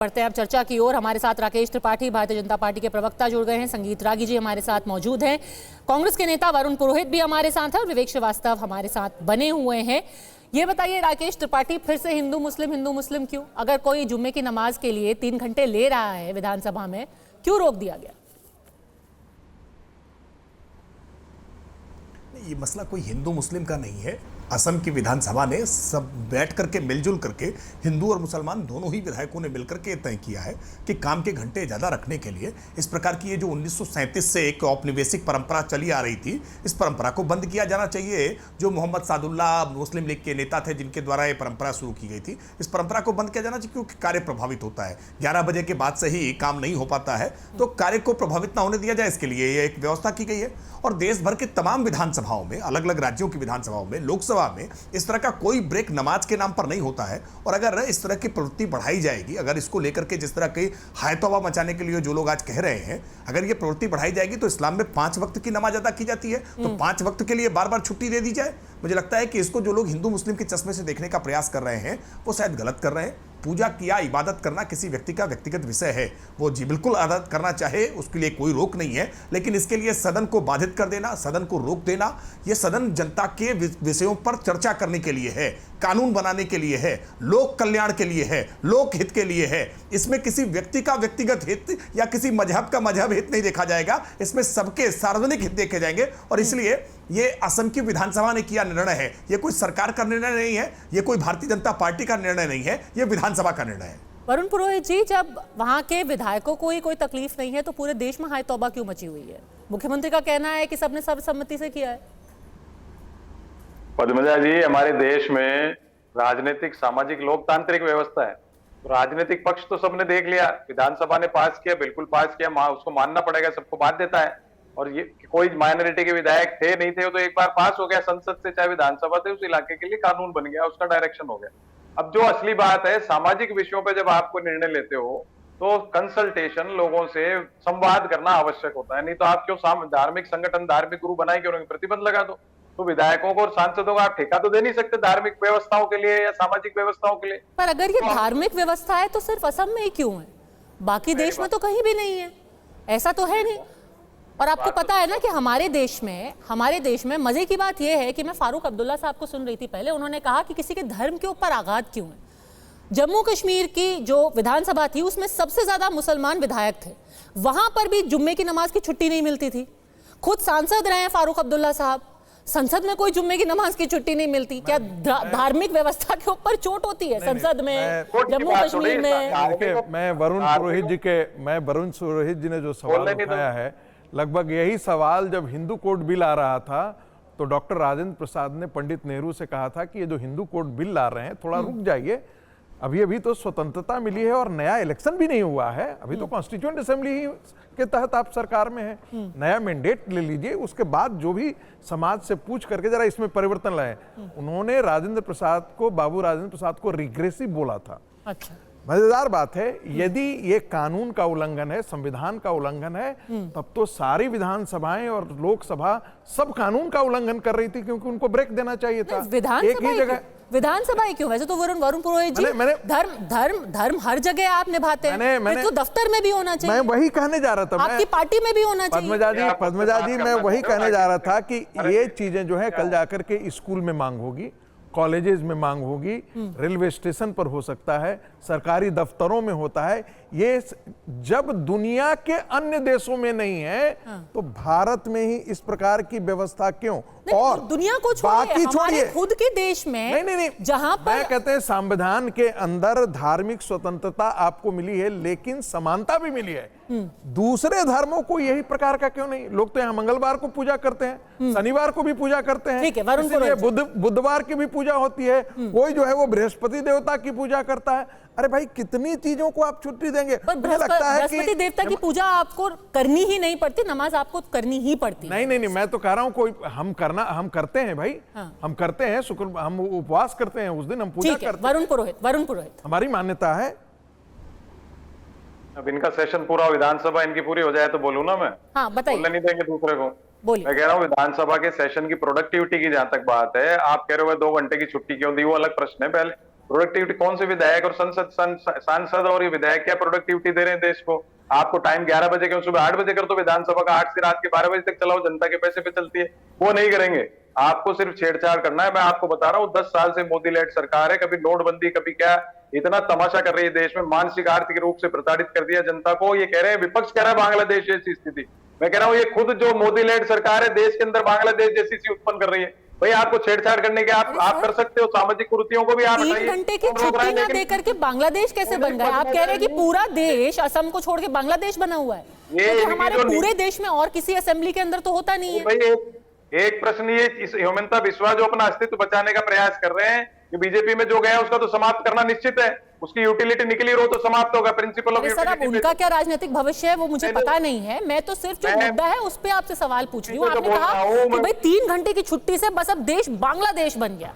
बढ़ते हैं अब चर्चा की ओर। हमारे साथ राकेश त्रिपाठी, भारतीय जनता पार्टी के प्रवक्ता जुड़ गए हैं। संगीत रागी जी हमारे साथ मौजूद हैं। कांग्रेस के नेता वरुण पुरोहित भी हमारे साथ हैं और विवेक श्रीवास्तव हमारे साथ बने हुए हैं। ये बताइए राकेश त्रिपाठी, फिर से हिंदू मुस्लिम क्यों? अगर कोई जुम्मे की नमाज के लिए 3 घंटे ले रहा है विधानसभा में, क्यों रोक दिया गया? ये मसला कोई हिंदू मुस्लिम का नहीं है। असम की विधानसभा ने सब बैठ करके मिलजुल करके हिंदू और मुसलमान दोनों ही विधायकों ने मिलकर के तय किया है कि काम के घंटे ज़्यादा रखने के लिए इस प्रकार की ये जो 1937 से एक औपनिवेशिक परंपरा चली आ रही थी, इस परंपरा को बंद किया जाना चाहिए। जो मोहम्मद सादुल्ला मुस्लिम लीग के नेता थे जिनके द्वारा ये परंपरा शुरू की गई थी, इस परंपरा को बंद किया जाना चाहिए क्योंकि कार्य प्रभावित होता है। 11 बजे के बाद से ही काम नहीं हो पाता है, तो कार्य को प्रभावित ना होने दिया जाए, इसके लिए ये एक व्यवस्था की गई है। और देश भर के तमाम विधानसभाओं में, अलग अलग राज्यों की विधानसभाओं में, लोकसभा में इस तरह का कोई ब्रेक नमाज के नाम पर नहीं होता है। और अगर इस तरह की प्रवृत्ति बढ़ाई जाएगी, अगर इसको लेकर के जिस तरह की हायतौबा मचाने के लिए जो लोग आज कह रहे हैं, अगर ये प्रवृत्ति बढ़ाई जाएगी तो इस्लाम में 5 वक्त की नमाज अदा की जाती है, तो 5 वक्त के लिए बार बार छुट्टी दे दी जाए। मुझे लगता है कि इसको जो लोग हिंदू मुस्लिम के चश्मे से देखने का प्रयास कर रहे हैं वो शायद गलत कर रहे हैं। पूजा किया, इबादत करना किसी व्यक्ति का व्यक्तिगत विषय है, वो जी बिल्कुल इबादत करना चाहे, उसके लिए कोई रोक नहीं है। लेकिन इसके लिए सदन को बाधित कर देना, सदन को रोक देना, ये सदन जनता के विषयों पर चर्चा करने के लिए है, कानून बनाने के लिए है, लोक कल्याण के लिए है, लोक हित के लिए है। इसमें किसी व्यक्ति का व्यक्तिगत हित या किसी मजहब का मजहब हित नहीं देखा जाएगा, इसमें सबके सार्वजनिक हित देखे जाएंगे। और इसलिए ये असम की विधानसभा ने किया निर्णय है, ये कोई सरकार का निर्णय नहीं है, ये कोई भारतीय जनता पार्टी का निर्णय नहीं है, ये विधानसभा का निर्णय है। वरुण पुरोहित जी, जब वहां के विधायकों को ही कोई तकलीफ नहीं है तो पूरे देश में हाय तौबा क्यों मची हुई है? मुख्यमंत्री का कहना है कि सबने सर्वसम्मति से किया है। पद्मजा जी, हमारे देश में राजनीतिक सामाजिक लोकतांत्रिक व्यवस्था है, तो राजनीतिक पक्ष तो सबने देख लिया, विधानसभा ने पास किया, बिल्कुल पास किया, उसको मानना पड़ेगा, सबको बाध्यता है। और ये कोई माइनॉरिटी के विधायक थे नहीं थे, तो एक बार पास हो गया संसद से, चाहे विधानसभा से, उस इलाके के लिए कानून बन गया, उसका डायरेक्शन हो गया। अब जो असली बात है, सामाजिक विषयों पे जब आपको निर्णय लेते हो तो कंसल्टेशन, लोगों से संवाद करना आवश्यक होता है। नहीं तो आप क्यों धार्मिक संगठन, धार्मिक गुरु बनाए क्यों, प्रतिबंध लगा दो। तो विधायकों को और सांसदों को आप ठेका तो दे नहीं सकते धार्मिक व्यवस्थाओं के लिए या सामाजिक व्यवस्थाओं के लिए। पर अगर ये धार्मिक व्यवस्था है तो सिर्फ असम में ही क्यों है? बाकी देश में तो कहीं भी नहीं है, ऐसा तो है नहीं। और आपको पता है ना कि हमारे देश में मजे की बात यह है कि मैं फारूक अब्दुल्ला साहब को सुन रही थी पहले, उन्होंने कहा कि किसी के धर्म के ऊपर आघात क्यों है। जम्मू कश्मीर की जो विधानसभा थी उसमें सबसे ज्यादा मुसलमान विधायक थे, वहां पर भी जुम्मे की नमाज की छुट्टी नहीं मिलती थी। खुद सांसद रहे हैं फारूक अब्दुल्ला साहब, संसद में कोई जुम्मे की नमाज की छुट्टी नहीं मिलती। क्या धार्मिक व्यवस्था के ऊपर चोट होती है संसद में, जम्मू कश्मीर में? मैं वरुण पुरोहित जी ने जो सवाल उठाया है, लगभग यही सवाल जब हिंदू कोड बिल आ रहा था तो डॉक्टर राजेंद्र प्रसाद ने पंडित नेहरू से कहा था कि ये जो हिंदू कोड बिल ला रहे हैं थोड़ा रुक जाइए, अभी तो स्वतंत्रता मिली है और नया इलेक्शन भी नहीं हुआ है, अभी तो कॉन्स्टिट्यूएंट असेंबली ही के तहत आप सरकार में है, नया मैंडेट ले लीजिए, उसके बाद जो भी समाज से पूछ करके जरा इसमें परिवर्तन लाए। उन्होंने बाबू राजेंद्र प्रसाद को रिग्रेसिव बोला था। अच्छा, मजेदार बात है, यदि ये कानून का उल्लंघन है, संविधान का उल्लंघन है, तब तो सारी विधानसभाएं और लोकसभा सब कानून का उल्लंघन कर रही थी, क्योंकि उनको ब्रेक देना चाहिए था। एक ही जगह विधानसभा ही क्यों? वैसे तो वरुण पुरोहित जी, धर्म हर जगह आप निभाते हैं, तो दफ्तर में भी होना चाहिए। मैं वही कहने जा रहा था, आपकी पार्टी में भी होना चाहिए। पद्मजा जी, मैं वही कहने जा रहा था कि ये चीजें जो है कल जाकर के स्कूल में मांग होगी, कॉलेजेस में मांग होगी, रेलवे स्टेशन पर हो सकता है, सरकारी दफ्तरों में होता है। ये जब दुनिया के अन्य देशों में नहीं है तो भारत में ही इस प्रकार की व्यवस्था क्यों? और दुनिया को बाकी छोड़िए, खुद के देश में नहीं, जहां पर मैं कहते हैं संविधान के अंदर धार्मिक स्वतंत्रता आपको मिली है, लेकिन समानता भी मिली है। दूसरे धर्मों को यही प्रकार का क्यों नहीं? लोग तो यहाँ मंगलवार को पूजा करते हैं, शनिवार को भी पूजा करते हैं, ठीक है, वरुण पुरोहित, बुधवार की भी पूजा होती है, कोई जो है वो बृहस्पति देवता की पूजा करता है। अरे भाई, कितनी चीजों को आप छुट्टी देंगे? मुझे लगता है कि बृहस्पति देवता की पूजा आपको करनी ही नहीं पड़ती, नमाज आपको करनी ही पड़ती। नहीं, मैं तो कह रहा हूँ कोई हम करते हैं भाई, हम करते हैं, शुक्र, हम उपवास करते हैं, उस दिन हम पूजा करते हैं। वरुण पुरोहित, हमारी मान्यता है। अब इनका सेशन पूरा, विधानसभा इनकी पूरी हो जाए तो बोलूं ना मैं? हाँ, बताइए। बोलने नहीं देंगे दूसरे को। बोलिए। मैं कह रहा हूँ विधानसभा के सेशन की प्रोडक्टिविटी की जहां तक बात है, आप कह रहे हो 2 घंटे की छुट्टी क्यों दी, वो अलग प्रश्न है। पहले प्रोडक्टिविटी कौन से विधायक और सांसद और ये विधायक क्या प्रोडक्टिविटी दे रहे हैं देश को? आपको टाइम 11 बजे के सुबह 8 बजे कर दो विधानसभा का, 8 से रात के 12 बजे तक चलाओ, जनता के पैसे पे चलती है। वो नहीं करेंगे, आपको सिर्फ छेड़छाड़ करना है। मैं आपको बता रहा हूँ 10 साल से मोदी लेड सरकार है, कभी नोटबंदी कभी क्या, इतना तमाशा कर रही है देश में, मानसिक आर्थिक रूप से प्रताड़ित कर दिया जनता को। ये कह रहे हैं, विपक्ष कह रहा है बांग्लादेश जैसी स्थिति। मैं कह रहा हूँ ये खुद जो मोदी लेड सरकार है देश के अंदर बांग्लादेश जैसी स्थिति उत्पन्न कर रही है। भाई आपको छेड़छाड़ करने के आप कर सकते हो, सामाजिक कुरीतियों को भी आप 3 घंटे की छुट्टी ना दे करके बांग्लादेश कैसे बन गया? आप कह रहे हैं कि पूरा देश असम को छोड़ के बांग्लादेश बना हुआ है, क्योंकि हमारे पूरे देश में और किसी असेंबली के अंदर तो होता नहीं है। भाई एक प्रश्न ये, इस हेमंता बिस्वा जो अपना अस्तित्व बचाने का प्रयास कर रहे हैं, कि बीजेपी में जो गया उसका तो समाप्त करना निश्चित है, उसकी यूटिलिटी निकली रो तो समाप्त होगा, प्रिंसिपल ऑफ सर अब उनका क्या राजनीतिक भविष्य है वो मुझे पता नहीं है, मैं तो सिर्फ जो मुद्दा है उस पे आपसे सवाल पूछ रही हूँ। आपने कहा कि भाई 3 घंटे की छुट्टी से बस अब देश बांग्लादेश बन गया,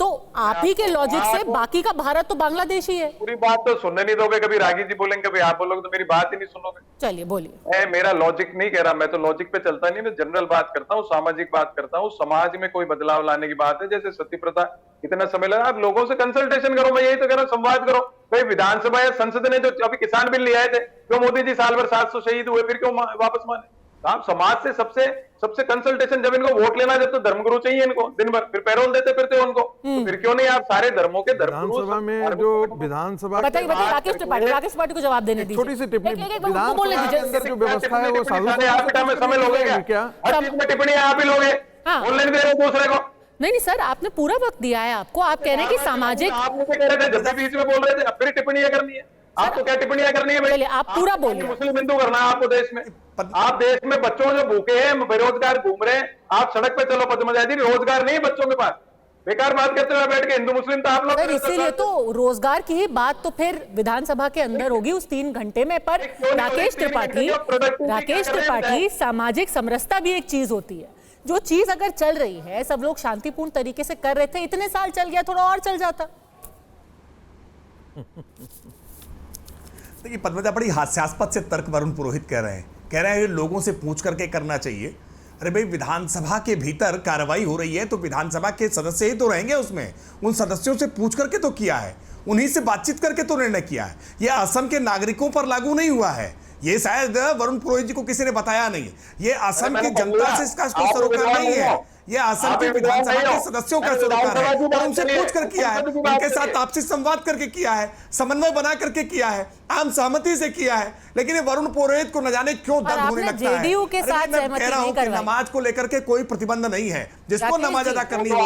तो आप ही के लॉजिक से बाकी का भारत तो बांग्लादेश ही है। पूरी बात तो सुनने नहीं दोगे, कभी रागी जी बोलेंगे कभी आप बोलोगे, तो मेरी बात ही नहीं सुनोगे। चलिए बोलिए। मैं मेरा लॉजिक नहीं कह रहा, मैं तो लॉजिक पे चलता नहीं, मैं जनरल बात करता हूँ, सामाजिक बात करता हूँ, समाज में कोई बदलाव लाने की बात है। जैसे सती प्रथा इतना समय लगा, आप लोगों से कंसल्टेशन करो, मैं यही तो कह रहा हूँ, संवाद करो। भाई विधानसभा या संसद ने जो अभी किसान बिल ले आए थे, क्यों मोदी जी साल भर 700 शहीद हुए, फिर क्यों वापस माने? आप समाज से सबसे कंसल्टेशन, जब इनको वोट लेना, जब तो धर्मगुरु चाहिए इनको दिन भर, फिर पैरोल देते फिरते उनको, तो फिर क्यों नहीं आप सारे धर्मों के धर्मगुरु? विधानसभा में जो विधानसभा बताइए राकेश त्रिपाठी को जवाब देने दीजिए। छोटी सी टिप्पणी, विधानसभा के अंदर जो व्यवस्था है वो साधु में समय लोगे क्या? हर चीज में टिप्पणी आप ही लोगे, बोलने नहीं दे रहे दूसरे को। नहीं सर, आपने पूरा वक्त दिया है आपको, आप कह रहे हैं कि सामाजिक, आप मुझे कह रहे थे जब भी बीच में बोल रहे थे, अब फिर टिप्पणियां करनी है आपको, क्या टिप्पणियां करनी है भाई? आप पूरा बोलिए। मुस्लिम हिंदू करना है आपको देश में। आप देश में बच्चों जो भूखे हैं, बेरोजगार घूम रहे हैं, आप सड़क पे चलो पद्मजादी, रोजगार नहीं बच्चों के पास, बेकार बात करते हुए बैठ के हिंदू मुस्लिम तो आप लोग। इसीलिए तो रोजगार की ही बात तो फिर विधानसभा के अंदर होगी उस 3 घंटे में। पर राकेश त्रिपाठी, सामाजिक समरसता भी एक चीज होती है, जो चीज अगर चल रही है, सब लोग शांतिपूर्ण तरीके से कर रहे थे, इतने साल चल गया, थोड़ा और चल जाता। देखिए पद्मजा, बड़ी हास्यास्पद से तर्क वरुण पुरोहित कह रहे हैं लोगों से पूछ करके करना चाहिए। अरे भाई, विधानसभा के भीतर कार्रवाई हो रही है तो विधानसभा के सदस्य ही तो रहेंगे उसमें, उन सदस्यों से पूछ करके तो किया है, उन्हीं से बातचीत करके तो निर्णय किया है। यह असम के नागरिकों पर लागू नहीं हुआ है, ये शायद वरुण पुरोहित जी को किसी ने बताया नहीं। ये असम की जनता से इसका कोई सरोकार नहीं है, ये असम की विधानसभा के सदस्यों का सरोकार है, और उनसे पूछ कर किया है, उनके साथ आपसी संवाद करके किया है, समन्वय बना करके किया है, आम सहमति से किया है। लेकिन ये वरुण पुरोहित को न जाने क्यों दर्द होने लगता है। जेडीयू के साथ सहमति नहीं करवाई। नमाज को लेकर के कोई प्रतिबंध नहीं है, जिसको नमाज अदा करनी हो